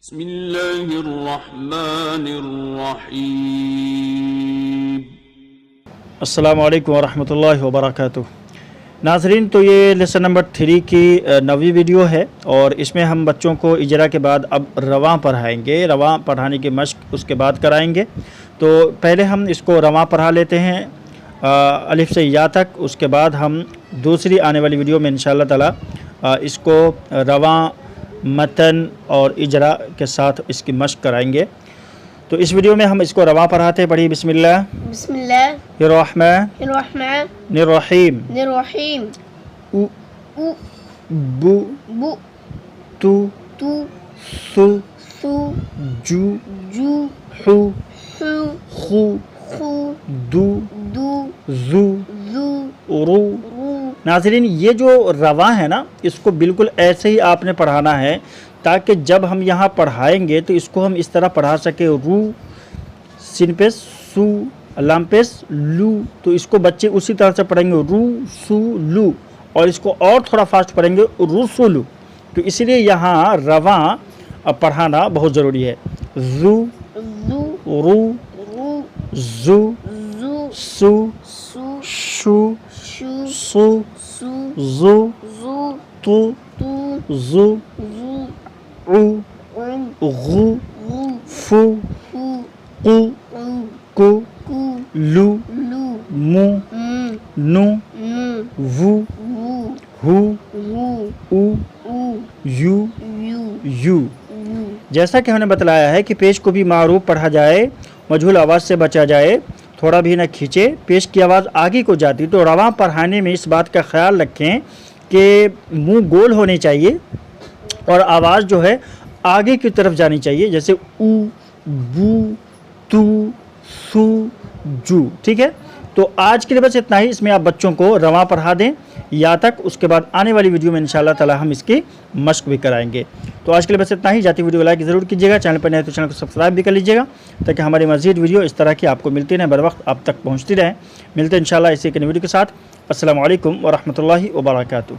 بسم اللہ الرحمن الرحیم۔ السلام علیکم ورحمۃ اللہ وبرکاتہ۔ ناظرین، تو یہ لیسن نمبر 3 کی 9ویں ویڈیو ہے اور اس میں ہم بچوں کو اجرا کے بعد اب رواں پڑھائیں گے۔ رواں پڑھانے کی مشق اس کے بعد کرائیں گے۔ تو پہلے ہم اس کو رواں پڑھا لیتے ہیں الف سے یا تک، اس کے بعد ہم دوسری آنے والی ویڈیو میں انشاءاللہ تعالی اس کو رواں متن اور اجرا کے ساتھ اس کی مشق کرائیں گے۔ تو اس ویڈیو میں ہم اس کو رواں پڑھاتے ہیں۔ پڑھی بسم اللہ الرحمن الرحیم او بو تو سو جو حو خو دو زو رو۔ ناظرین، یہ جو رواں ہے نا، اس کو بالکل ایسے ہی آپ نے پڑھانا ہے تاکہ جب ہم یہاں پڑھائیں گے تو اس کو ہم اس طرح پڑھا سکیں۔ رو سین پہ سو، لام پہ لو، تو اس کو بچے اسی طرح سے پڑھیں گے، رو سو لو، اور اس کو اور تھوڑا فاسٹ پڑھیں گے، رو سو لو۔ تو اس لیے یہاں رواں پڑھانا بہت ضروری ہے۔ زو رو زو سو شو سو زو تو زو او غو فو قو کو لو مو نو وو ہو او یو یو۔ جیسا کہ ہم نے بتلایا ہے کہ پیش کو بھی معروف پڑھا جائے، مجہول آواز سے بچا جائے، تھوڑا بھی نہ کھینچے، پیش کی آواز آگے کو جاتی۔ تو رواں پڑھانے میں اس بات کا خیال رکھیں کہ منہ گول ہونے چاہیے اور آواز جو ہے آگے کی طرف جانی چاہیے، جیسے او بو تو سو جو۔ ٹھیک ہے، تو آج کے لیے بس اتنا ہی۔ اس میں آپ بچوں کو رواں پڑھا دیں یا تک، اس کے بعد آنے والی ویڈیو میں انشاءاللہ تعالی ہم اس کی مشق بھی کرائیں گے۔ تو آج کے لیے بس اتنا ہی۔ جاتی ویڈیو لائک ضرور کیجیے گا، چینل پر نئے تو چینل کو سبسکرائب بھی کر لیجیے گا تاکہ ہماری مزید ویڈیو اس طرح کی آپ کو ملتی رہیں، بر وقت آپ تک پہنچتی رہیں۔ ملتے ہیں انشاءاللہ اسی کی نئی ویڈیو کے ساتھ۔ السلام علیکم ورحمۃ اللہ وبرکاتہ۔